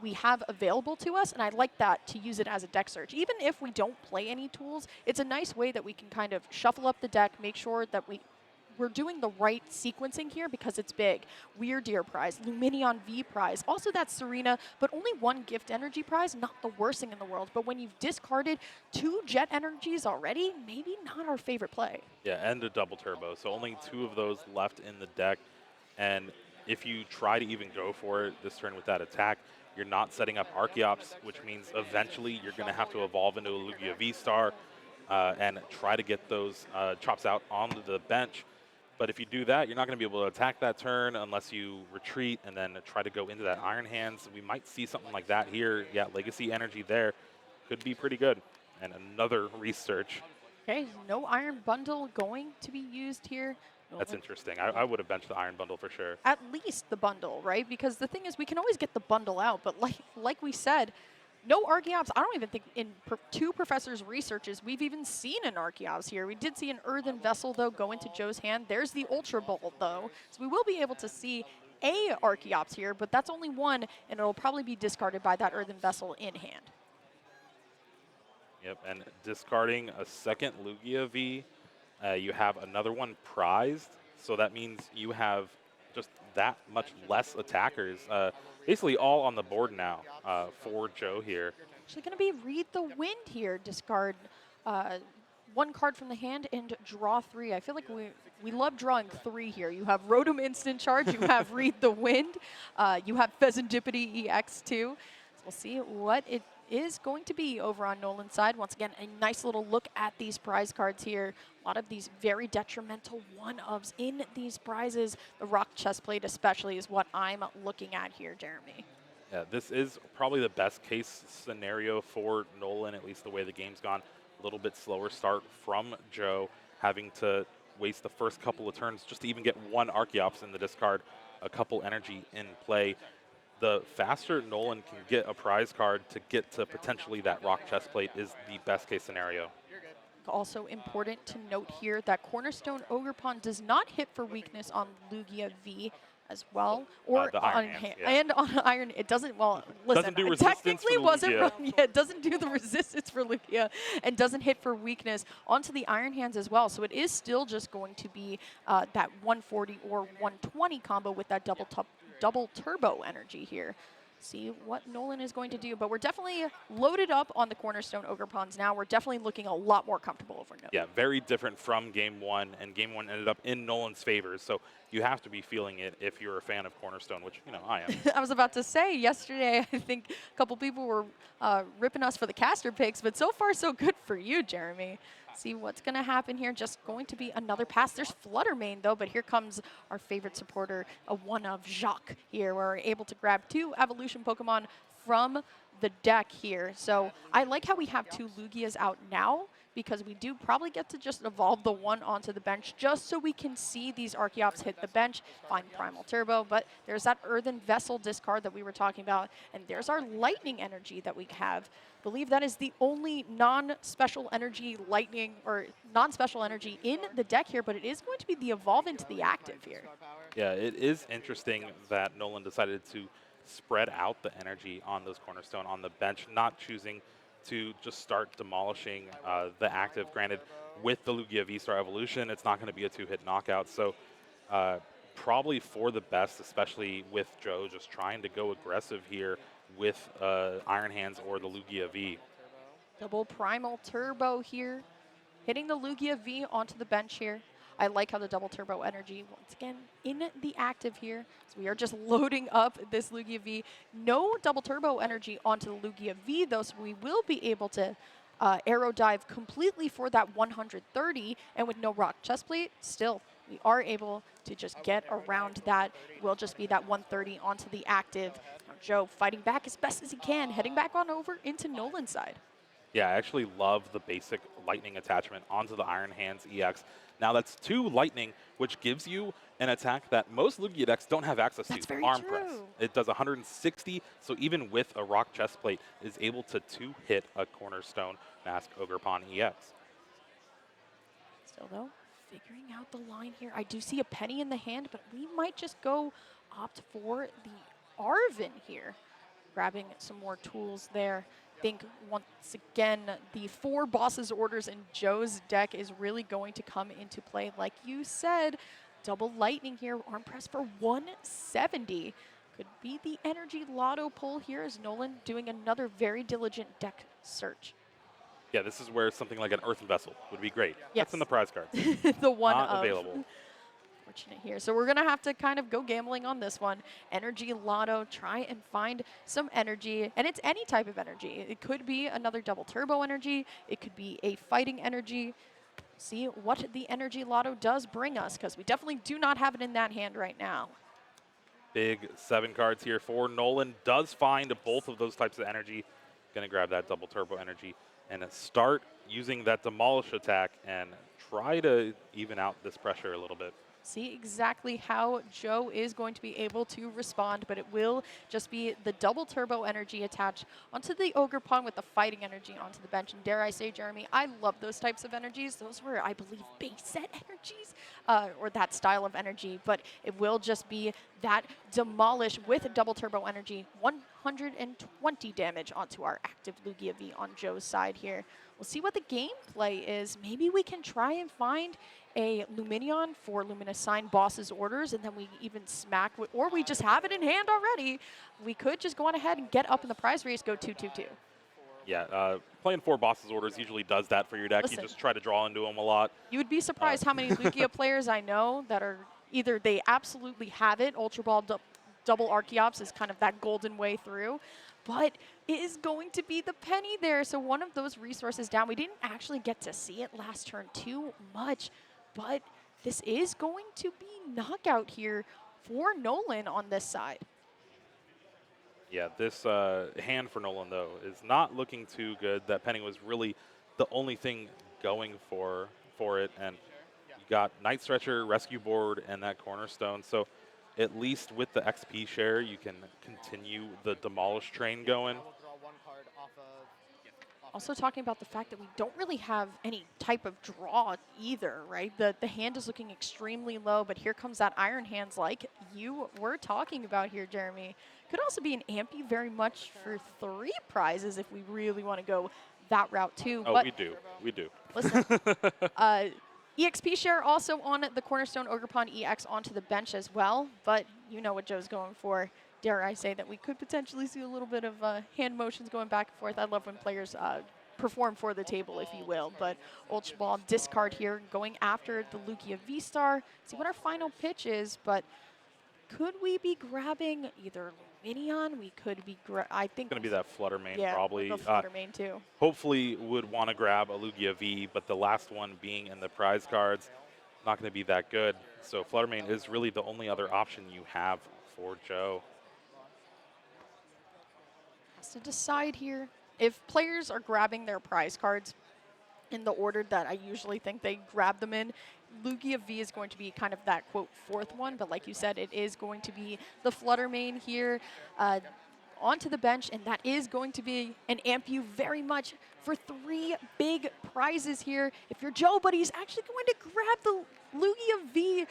we have available to us, and I like that to use it as a deck search. Even if we don't play any tools, it's a nice way that we can kind of shuffle up the deck, make sure that we're doing the right sequencing here because it's big. Weird Deer prize, Luminion V prize, also that Serena, but only one gift energy prize, not the worst thing in the world. But when you've discarded 2 jet energies already, maybe not our favorite play. Yeah, and a double turbo. So only 2 of those left in the deck. And if you try to even go for it this turn with that attack, you're not setting up Archeops, which means eventually you're going to have to evolve into a Lugia V-Star and try to get those chops out onto the bench. But if you do that, you're not going to be able to attack that turn unless you retreat and then try to go into that Iron Hands. We might see something like that here. Yeah, Legacy energy there could be pretty good. And another research. Okay, no Iron Bundle going to be used here. That's interesting. I would have benched the Iron Bundle for sure. At least the bundle, right? Because the thing is, we can always get the bundle out, but like we said, no Archeops. I don't even think in 2 Professor's Researches we've even seen an Archeops here. We did see an Earthen Vessel, though, go into Joe's hand. There's the Ultra Bolt, though. So we will be able to see a Archeops here, but that's only one, and it'll probably be discarded by that Earthen Vessel in hand. Yep, and discarding a second Lugia V, you have another one prized. So that means you have just that much less attackers. Basically all on the board now for Joe here. Actually going to be Read the Wind here. Discard 1 card from the hand and draw 3. I feel like we love drawing 3 here. You have Rotom Instant Charge, you have Read the Wind, you have Pheasantipity EX too. So we'll see what it is going to be over on Nolan's side. Once again, a nice little look at these prize cards here. A lot of these very detrimental one-ofs in these prizes. The rock chest plate especially is what I'm looking at here, Jeremy. Yeah, this is probably the best case scenario for Nolan, at least the way the game's gone. A little bit slower start from Joe, having to waste the first couple of turns just to even get one Archeops in the discard, a couple energy in play. The faster Nolan can get a prize card to get to potentially that rock chest plate is the best case scenario. Also important to note here that Cornerstone Ogerpon does not hit for weakness on Lugia V as well, or the on Iron Hands, yeah. and on Iron. It doesn't. Well, listen, Doesn't do it resistance technically for wasn't. Lugia. Yeah, it doesn't do the resistance for Lugia, and doesn't hit for weakness onto the Iron Hands as well. So it is still just going to be that 140 or 120 combo with that double turbo energy here. See what Nolan is going to do, but we're definitely loaded up on the Cornerstone Ogerpons now. We're definitely looking a lot more comfortable over Nolan. Yeah, very different from Game 1, and Game 1 ended up in Nolan's favor, so you have to be feeling it if you're a fan of Cornerstone, which, you know, I am. I was about to say, yesterday I think a couple people were ripping us for the caster picks, but so far so good for you, Jeremy. See what's going to happen here. Just going to be another pass. There's Flutter Mane, though, but here comes our favorite supporter, a one of Jacques here. We're able to grab 2 evolution Pokemon from the deck here. So I like how we have 2 Lugias out now, because we do probably get to just evolve the one onto the bench just so we can see these Archeops hit the bench, find Primal Turbo. But there's that Earthen Vessel discard that we were talking about, and there's our Lightning Energy that we have. I believe that is the only non-special energy lightning or non-special energy in the deck here, but it is going to be the evolve into the active here. Yeah, it is interesting that Nolan decided to spread out the energy on those Cornerstone on the bench, not choosing to just start demolishing the active. Granted, with the Lugia V-Star evolution, it's not going to be a 2-hit knockout, so probably for the best, especially with Joe just trying to go aggressive here with Iron Hands or the Lugia V. Double Primal Turbo here, hitting the Lugia V onto the bench here. I like how the double turbo energy, once again, in the active here. So we are just loading up this Lugia V. No double turbo energy onto the Lugia V, though, so we will be able to arrow dive completely for that 130. And with no rock chest plate, still, we are able to just get around that. It will just be that 130 onto the active. Now Joe fighting back as best as he can, heading back on over into Nolan's side. Yeah, I actually love the basic lightning attachment onto the Iron Hands EX. Now that's 2 lightning, which gives you an attack that most Lugia decks don't have access That's to, very Arm true. Press. It does 160, so even with a rock chest plate, is able to 2-hit a Cornerstone Mask Ogerpon EX. Still though, figuring out the line here. I do see a penny in the hand, but we might just go opt for the Arven here. Grabbing some more tools there. I think once again, the 4 bosses orders in Joe's deck is really going to come into play. Like you said, double lightning here, arm press for 170. Could be the energy lotto pull here as Nolan doing another very diligent deck search. Yeah, this is where something like an Earthen Vessel would be great. Yes. That's in the prize cards. The one Not of. available. Fortunate here. So we're going to have to kind of go gambling on this one. Energy Lotto, try and find some energy. And it's any type of energy. It could be another double turbo energy. It could be a fighting energy. See what the Energy Lotto does bring us, because we definitely do not have it in that hand right now. Big 7 cards here for Nolan. Does find both of those types of energy. Going to grab that double turbo energy and start using that demolish attack and try to even out this pressure a little bit. See exactly how Joe is going to be able to respond, but it will just be the double turbo energy attached onto the Ogerpon with the fighting energy onto the bench. And dare I say, Jeremy, I love those types of energies. Those were, I believe, base set energies, or that style of energy. But it will just be that demolish with double turbo energy, 120 damage onto our active Lugia V on Joe's side here. We'll see what the gameplay is. Maybe we can try and find a Luminion for Luminescine boss's orders, and then we even smack, or we just have it in hand already. We could just go on ahead and get up in the prize race, go 2-2-2. Yeah, playing 4 boss's orders usually does that for your deck. Listen, you just try to draw into them a lot. You would be surprised how many Lugia players I know that are either they absolutely have it, Ultra Ball double Archeops is kind of that golden way through. But it is going to be the penny there. So one of those resources down. We didn't actually get to see it last turn too much, but this is going to be knockout here for Nolan on this side. Yeah, this hand for Nolan, though, is not looking too good. That penny was really the only thing going for it. And you got Night Stretcher, Rescue Board, and that Cornerstone. So at least with the XP share, you can continue the Demolish train going. Also talking about the fact that we don't really have any type of draw either, right? The hand is looking extremely low, but here comes that Iron Hands like you were talking about here, Jeremy. Could also be an Ampy very much for 3 prizes if we really want to go that route too. Oh, but we do. We do. Listen, EXP share also on the Cornerstone Ogerpon EX onto the bench as well, but you know what Joe's going for. Dare I say that we could potentially see a little bit of hand motions going back and forth. I love when players perform for the table, if you will. But Ultra Ball discard here, going after the Lugia V-Star. See what our final pitch is, but could we be grabbing either Minion? We could be, I think. It's going to be that Flutter Mane, yeah, probably. the Flutter Mane too. Hopefully would want to grab a Lugia V, but the last one being in the prize cards, not going to be that good. So Flutter Mane is really the only other option you have for Joe. Has to decide here. If players are grabbing their prize cards in the order that I usually think they grab them in, Lugia V is going to be kind of that, quote, 4th one. But like you said, it is going to be the Flutter Mane here onto the bench, and that is going to be an Ampu very much for 3 big prizes here. If you're Joe, but he's actually going to grab the Lugia V,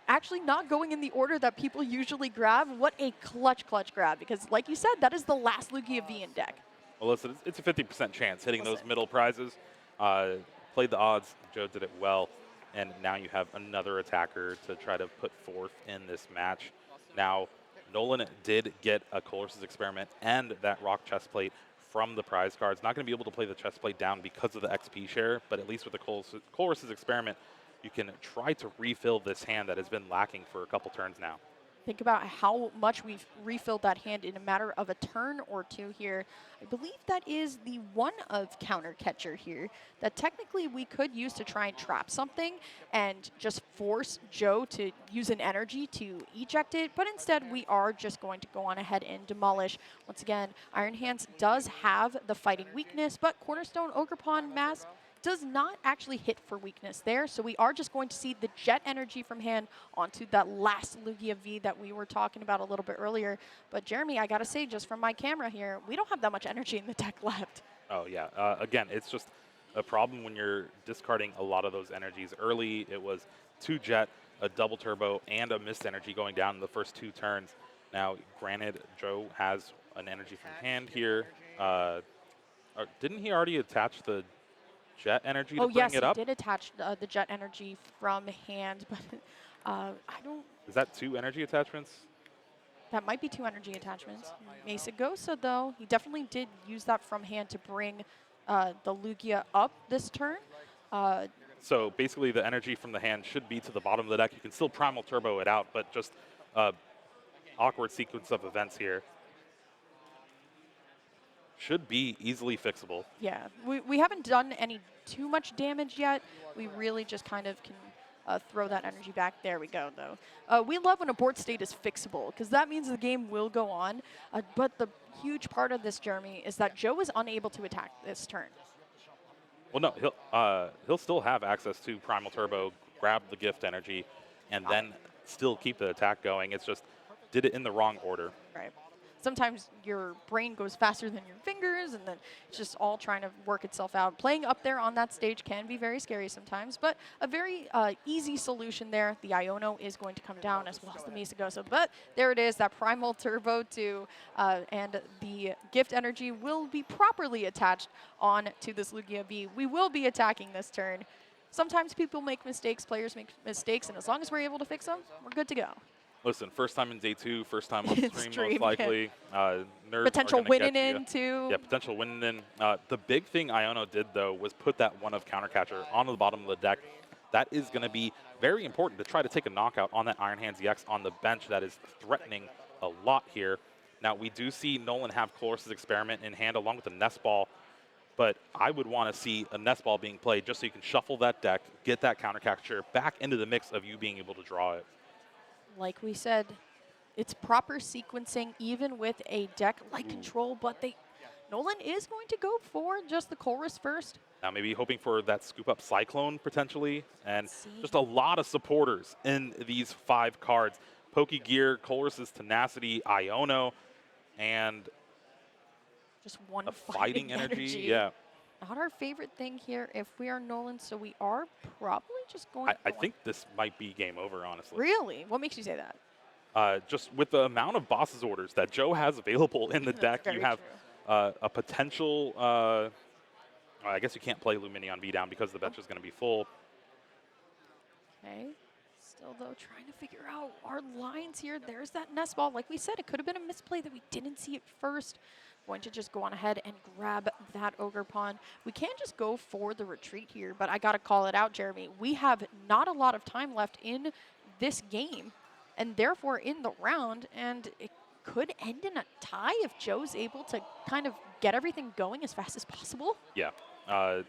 actually not going in the order that people usually grab. What a clutch grab, because like you said, that is the last Lugia V in deck. Well, listen, it's a 50% chance hitting those middle prizes. Played the odds. Joe did it well. And now you have another attacker to try to put forth in this match. Now, Nolan did get a Colress's Experiment and that Rock chest plate from the prize cards. Not going to be able to play the chest plate down because of the XP share, but at least with the Colress's Experiment, you can try to refill this hand that has been lacking for a couple turns now. Think about how much we've refilled that hand in a matter of a turn or 2 here. I believe that is the one of counter catcher here that technically we could use to try and trap something and just force Joe to use an energy to eject it, but instead we are just going to go on ahead and demolish. Once again, Iron Hands does have the fighting weakness, but Cornerstone Ogerpon Mask does not actually hit for weakness there, so we are just going to see the jet energy from hand onto that last Lugia V that we were talking about a little bit earlier. But Jeremy, I gotta say, just from my camera here, we don't have that much energy in the deck left. Oh yeah, again, it's just a problem when you're discarding a lot of those energies early. It was 2 jet, a double turbo, and a mist energy going down in the first 2 turns. Now, granted, Joe has an energy from hand here. Didn't he already attach the jet energy to bring it up? Oh, yes, he did attach the jet energy from hand, but I don't... Is that 2 energy attachments? That might be 2 energy attachments. Mesa Gosa, though, he definitely did use that from hand to bring the Lugia up this turn. So basically the energy from the hand should be to the bottom of the deck. You can still Primal Turbo it out, but just awkward sequence of events here. Should be easily fixable. Yeah, we haven't done any too much damage yet. We really just kind of can throw that energy back. There we go, though. We love when a board state is fixable, because that means the game will go on. But the huge part of this, Jeremy, is that Joe is unable to attack this turn. Well, no, he'll still have access to Primal Turbo, grab the gift energy, and then still keep the attack going. It's just did it in the wrong order. Right. Sometimes your brain goes faster than your fingers, and then it's just all trying to work itself out. Playing up there on that stage can be very scary sometimes, but a very easy solution there. The Iono is going to come down as well as the Mesa Gosa, but there it is, that Primal Turbo 2, and the gift energy will be properly attached on to this Lugia V. We will be attacking this turn. Sometimes people make mistakes, players make mistakes, and as long as we're able to fix them, we're good to go. Listen, first time in day 2, first time on stream, most likely. Nerves potential winning in in, too. Yeah, potential winning in. The big thing Iono did, though, was put that one of counter catcher onto the bottom of the deck. That is going to be very important to try to take a knockout on that Iron Hands EX on the bench that is threatening a lot here. Now, we do see Nolan have Cloris's Experiment in hand along with the Nest Ball, but I would want to see a Nest Ball being played just so you can shuffle that deck, get that counter capture back into the mix of you being able to draw it. Like we said, it's proper sequencing even with a deck like Control, but Nolan is going to go for just the Chorus first. Now maybe hoping for that scoop up Cyclone potentially, and See. just a lot of supporters in these 5 cards. Pokegear, Chorus's Tenacity, Iono, and Just one a fighting energy. Yeah. Not our favorite thing here if we are Nolan, so we are probably just going I think this might be game over, honestly. Really? What makes you say that? Just with the amount of bosses orders that Joe has available in the deck, you have a potential. I guess you can't play Luminion V down because the bench is going to be full. Okay. Still, though, trying to figure out our lines here. There's that Nest Ball. Like we said, it could have been a misplay that we didn't see it first. Going to just go on ahead and grab that Ogre Pawn. We can just go for the retreat here, but I got to call it out, Jeremy. We have not a lot of time left in this game, and therefore in the round, and it could end in a tie if Joe's able to kind of get everything going as fast as possible. Yeah,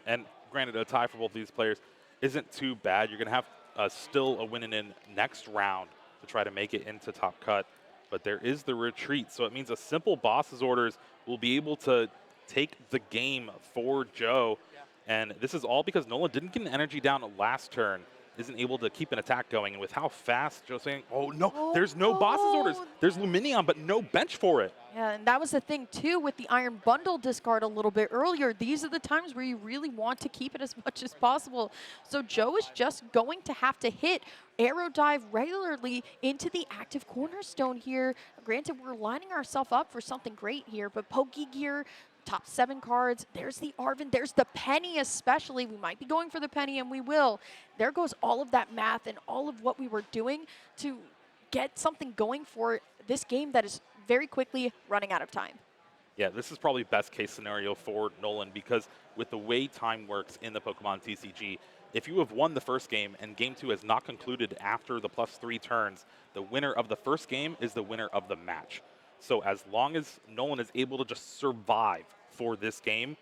and granted, a tie for both these players isn't too bad. You're going to have still a win in next round to try to make it into top cut, but there is the retreat, so it means a simple boss's orders will be able to take the game for Joe, and this is all because Nolan didn't get an energy down last turn, isn't able to keep an attack going, and with how fast Joe's saying, oh no, there's no boss's orders. There's Luminion, but no bench for it. Yeah, and that was the thing too with the Iron Bundle discard a little bit earlier. These are the times where you really want to keep it as much as possible. So Joe is just going to have to hit Arrow Dive regularly into the active Cornerstone here. Granted, we're lining ourselves up for something great here, but Pokegear, top 7 cards. There's the Arven. There's the Penny especially. We might be going for the Penny, and we will. There goes all of that math and all of what we were doing to get something going for this game that is very quickly running out of time. Yeah, this is probably best case scenario for Nolan because with the way time works in the Pokemon TCG, if you have won the first game and game 2 has not concluded after the +3 turns, the winner of the first game is the winner of the match. So as long as Nolan is able to just survive for this game,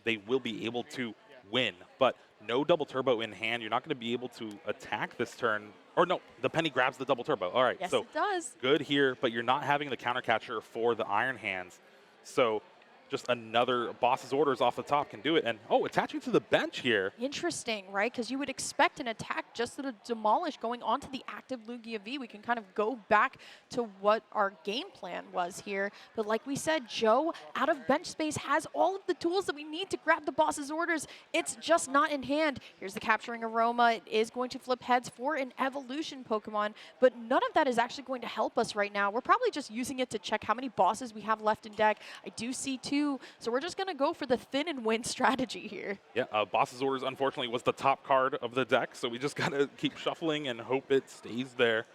they will be able to win. But no double turbo in hand. You're not going to be able to attack this turn. Or no, the Penny grabs the double turbo. All right, yes, so it does. Good here, but you're not having the counter catcher for the Iron Hands. So just another boss's orders off the top can do it. And, oh, attaching to the bench here. Interesting, right? Because you would expect an attack just to demolish going onto the active Lugia V. We can kind of go back to what our game plan was here. But like we said, Joe, out of bench space, has all of the tools that we need to grab the boss's orders. It's just not in hand. Here's the Capturing Aroma. It is going to flip heads for an evolution Pokemon, but none of that is actually going to help us right now. We're probably just using it to check how many bosses we have left in deck. I do see 2. So we're just going to go for the thin and win strategy here. Yeah, boss's orders, unfortunately, was the top card of the deck, so we just got to keep shuffling and hope it stays there.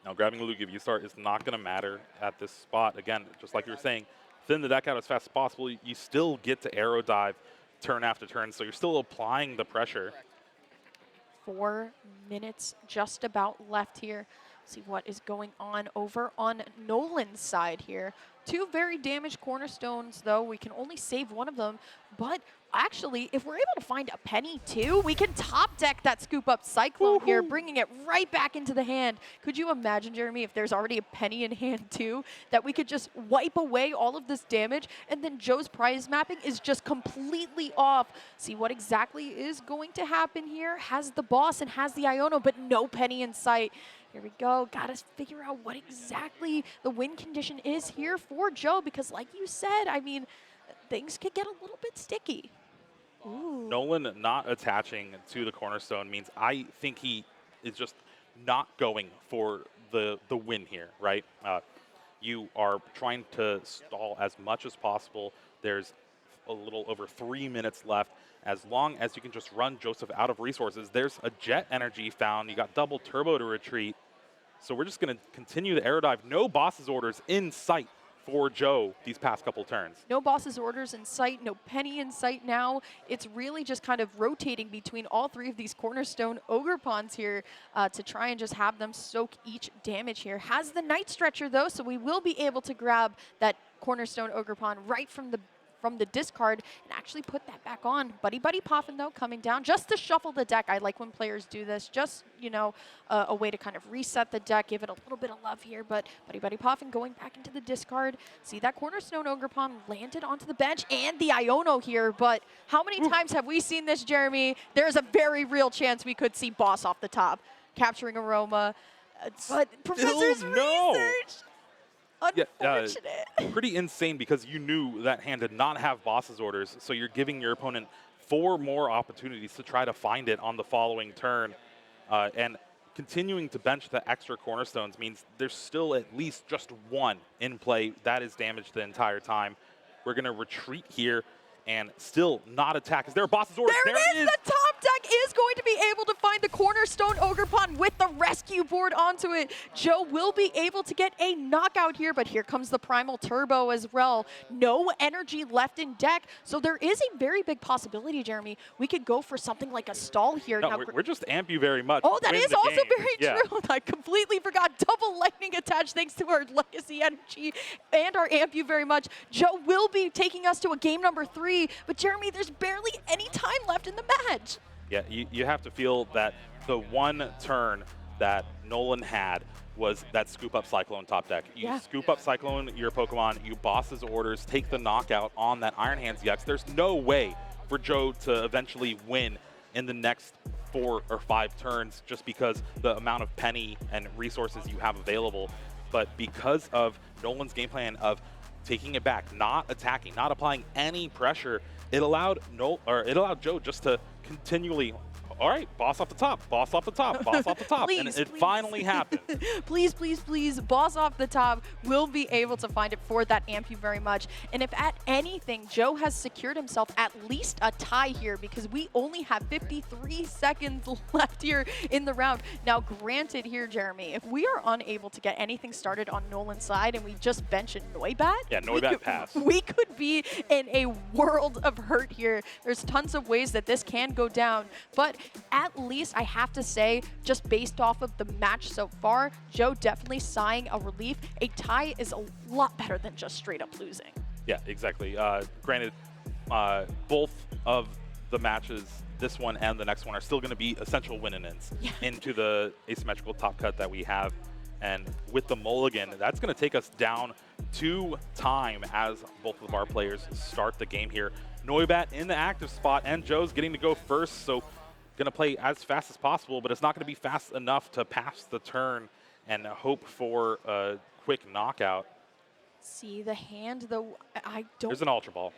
Now, grabbing a Lugia V-Star is not going to matter at this spot. Again, just like you were saying, thin the deck out as fast as possible. You still get to Arrow Dive turn after turn, so you're still applying the pressure. 4 minutes just about left here. See what is going on over on Nolan's side here. 2 very damaged Cornerstones, though. We can only save one of them. But actually, if we're able to find a Penny, too, we can top deck that scoop up Cyclone here, bringing it right back into the hand. Could you imagine, Jeremy, if there's already a Penny in hand, too, that we could just wipe away all of this damage, and then Joe's prize mapping is just completely off. See what exactly is going to happen here. Has the boss and has the Iono, but no Penny in sight. Here we go. Got to figure out what exactly the win condition is here for Joe, because like you said, I mean, things could get a little bit sticky. Ooh. Nolan not attaching to the Cornerstone means I think he is just not going for the win here, right? You are trying to stall as much as possible. There's a little over 3 minutes left. As long as you can just run Joseph out of resources, there's a Jet Energy found. You got double turbo to retreat. So we're just going to continue the Arrow Dive. No boss's orders in sight for Joe these past couple turns. No boss's orders in sight, no penny in sight now. It's really just kind of rotating between all three of these cornerstone ogre pawns here to try and just have them soak each damage here. Has the Night Stretcher though, so we will be able to grab that cornerstone ogre pawn right from the discard and actually put that back on. Buddy Poffin though coming down just to shuffle the deck. I like when players do this, just, you know, a way to kind of reset the deck, give it a little bit of love here, but Buddy Poffin going back into the discard. See that cornerstone ogre pawn landed onto the bench and the Iono here, but how many times have we seen this, Jeremy? There's a very real chance we could see boss off the top, capturing Aroma, but Professor's research. Unfortunate. Yeah, pretty insane because you knew that hand did not have boss's orders, so you're giving your opponent 4 more opportunities to try to find it on the following turn. And continuing to bench the extra cornerstones means there's still at least just 1 in play. That is damaged the entire time. We're going to retreat here and still not attack. Is there a boss's order? There it is! The top deck is going to be able to find the cornerstone ogre pawn with the rescue board onto it. Joe will be able to get a knockout here, but here comes the primal turbo as well. No energy left in deck, so there is a very big possibility, Jeremy. We could go for something like a stall here. No, now, we're just amp you very much. Oh, that is also very true. Yeah. I completely forgot. Double lightning attached thanks to our legacy energy and our amp you very much. Joe will be taking us to a game number 3. But Jeremy, there's barely any time left in the match. Yeah, you have to feel that the one turn that Nolan had was that scoop up Cyclone top deck. You scoop up Cyclone your Pokemon, you boss's orders, take the knockout on that Iron Hands EX. There's no way for Joe to eventually win in the next 4 or 5 turns just because the amount of penny and resources you have available. But because of Nolan's game plan of taking it back, not attacking, not applying any pressure, it allowed Joe just to continually, all right, boss off the top, boss off the top, boss off the top. Please, and it please. finally happened. Please, please, please, boss off the top will be able to find it for that amp you very much. And if at anything, Joe has secured himself at least a tie here because we only have 53 seconds left here in the round. Now, granted here, Jeremy, if we are unable to get anything started on Nolan's side and we just bench a Noibat, Yeah, Noibat pass. We could be in a world of hurt here. There's tons of ways that this can go down, but at least I have to say, just based off of the match so far, Joe definitely sighing a relief. A tie is a lot better than just straight up losing. Yeah, exactly. Granted, both of the matches, this one and the next one, are still going to be essential win-and-ins into the asymmetrical top cut that we have. And with the mulligan, that's going to take us down to time as both of our players start the game here. Noibat in the active spot, and Joe's getting to go first, so going to play as fast as possible, but it's not going to be fast enough to pass the turn and hope for a quick knockout. See the hand, though, I don't... There's an Ultra Ball.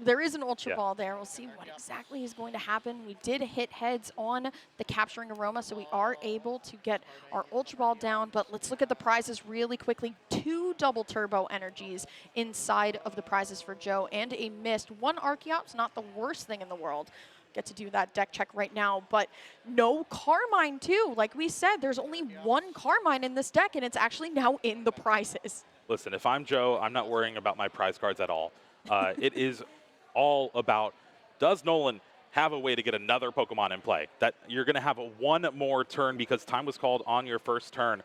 There is an Ultra Ball there. We'll see what exactly is going to happen. We did hit heads on the capturing Aroma, so we are able to get our Ultra Ball down, but let's look at the prizes really quickly. 2 double turbo energies inside of the prizes for Joe, and a missed. 1 Archeops, not the worst thing in the world. Get to do that deck check right now, but no Carmine too. Like we said, there's only 1 Carmine in this deck, and it's actually now in the prizes. Listen, if I'm Joe, I'm not worrying about my prize cards at all. It is all about, does Nolan have a way to get another Pokemon in play? That you're going to have 1 more turn because time was called on your first turn.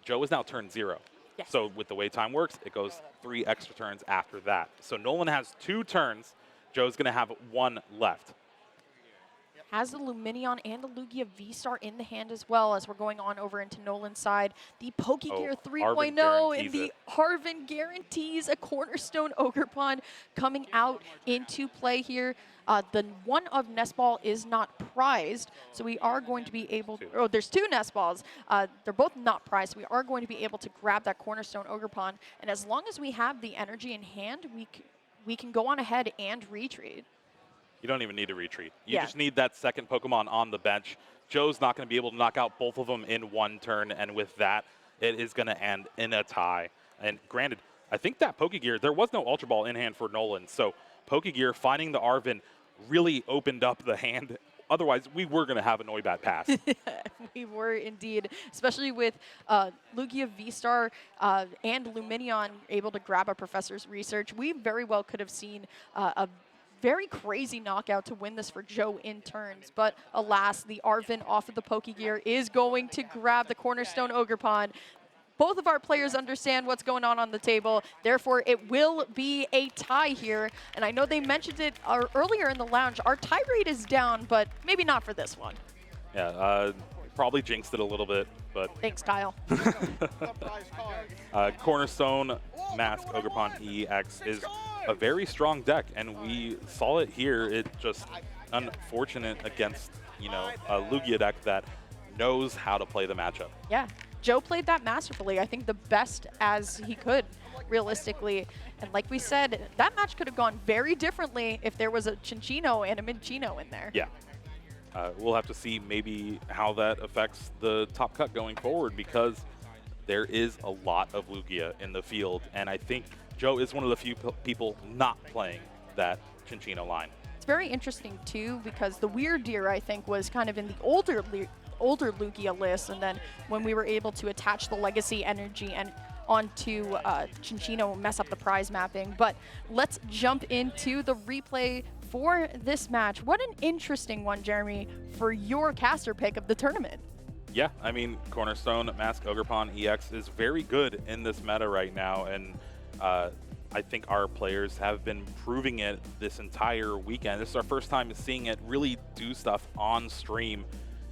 Joe is now turn 0. Yes. So with the way time works, it goes 3 extra turns after that. So Nolan has 2 turns. Joe's going to have 1 left. Has the Luminion and the Lugia V-Star in the hand as well as we're going on over into Nolan's side. The Pokegear 3.0 and the Harvin guarantees a cornerstone Ogerpon coming out into play here. The one of Nest Ball is not prized, so we are going to be able to, oh, there's 2 Nest Balls. They're both not prized, so we are going to be able to grab that cornerstone Ogerpon. And as long as we have the energy in hand, we can go on ahead and retreat. You don't even need to retreat. You just need that second Pokemon on the bench. Joe's not going to be able to knock out both of them in 1 turn, and with that, it is going to end in a tie. And granted, I think that Pokegear, there was no Ultra Ball in hand for Nolan, so Pokegear finding the Arvin really opened up the hand Otherwise, we were going to have a Noibat pass. We were indeed, especially with Lugia V-Star and Luminion able to grab a Professor's Research. We very well could have seen a very crazy knockout to win this for Joe in turns, but alas, the Arvin off of the Pokegear is going to grab the Cornerstone Ogerpon. Both of our players understand what's going on the table, therefore it will be a tie here. And I know they mentioned it earlier in the lounge, our tie rate is down, but maybe not for this one. Yeah, probably jinxed it a little bit, but... Thanks, Kyle. Cornerstone Mask Ogerpon EX is a very strong deck, and we saw it here. It's just unfortunate against, you know, a Lugia deck that knows how to play the matchup. Yeah. Joe played that masterfully, I think the best as he could, realistically. And like we said, that match could have gone very differently if there was a Cinccino and a Minccino in there. Yeah. We'll have to see maybe how that affects the top cut going forward, because there is a lot of Lugia in the field. And I think Joe is one of the few people not playing that Cinccino line. It's very interesting, too, because the Weird Deer, I think, was kind of in the older Lugia list, and then when we were able to attach the Legacy Energy and onto Cinccino, mess up the prize mapping. But let's jump into the replay for this match. What an interesting one, Jeremy, for your caster pick of the tournament. Yeah, I mean, Cornerstone Mask Ogerpon EX is very good in this meta right now, and I think our players have been proving it this entire weekend. This is our first time seeing it really do stuff on stream,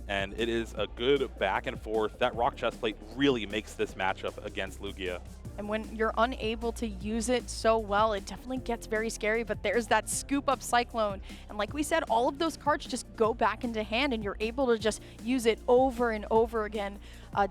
and it is a good back and forth. That rock chest plate really makes this matchup against Lugia. And when you're unable to use it so well, it definitely gets very scary, but there's that scoop up Cyclone. And like we said, all of those cards just go back into hand and you're able to just use it over and over again.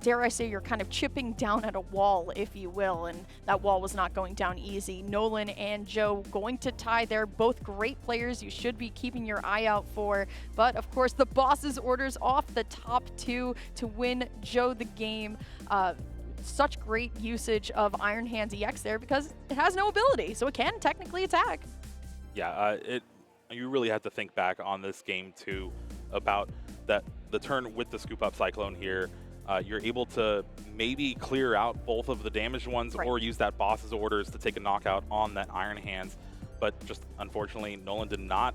Dare I say, you're kind of chipping down at a wall, if you will, and that wall was not going down easy. Nolan and Joe going to tie. They're both great players you should be keeping your eye out for. But of course, the boss's orders off the top two to win Joe the game. Such great usage of Iron Hands EX there because it has no ability, so it can technically attack. Yeah, you really have to think back on this game too about the turn with the scoop up Cyclone here. You're able to maybe clear out both of the damaged ones, right, or use that boss's orders to take a knockout on that Iron Hands. But just unfortunately, Nolan did not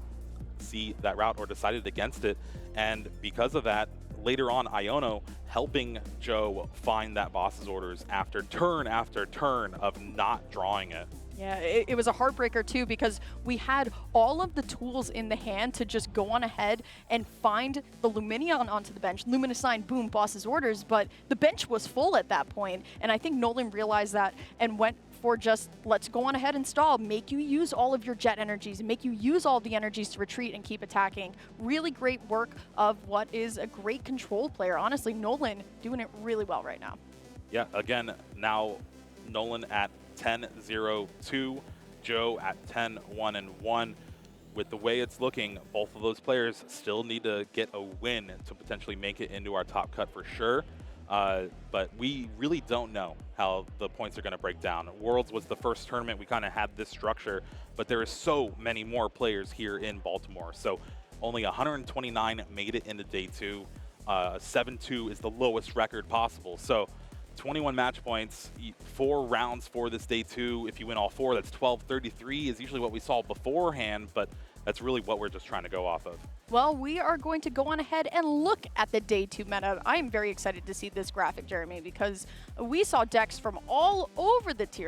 see that route or decided against it. And because of that, later on, Iono helping Joe find that boss's orders after turn of not drawing it. Yeah, it was a heartbreaker too because we had all of the tools in the hand to just go on ahead and find the Luminion onto the bench. Luminescine, boom, boss's orders, but the bench was full at that point, and I think Nolan realized that and went for just, let's go on ahead and stall, make you use all of your jet energies, make you use all the energies to retreat and keep attacking. Really great work of what is a great control player. Honestly, Nolan doing it really well right now. Yeah, again, now Nolan at 10-0-2, Joe at 10-1-1. With the way it's looking, both of those players still need to get a win to potentially make it into our top cut for sure. But we really don't know how the points are going to break down. Worlds was the first tournament we kind of had this structure, but there is so many more players here in Baltimore. So only 129 made it into day two. 7-2 is the lowest record possible. So 21 match points, 4 rounds for this day two. If you win all 4, that's 12-33 is usually what we saw beforehand, but that's really what we're just trying to go off of. Well, we are going to go on ahead and look at the day 2 meta. I am very excited to see this graphic, Jeremy, because we saw decks from all over the tier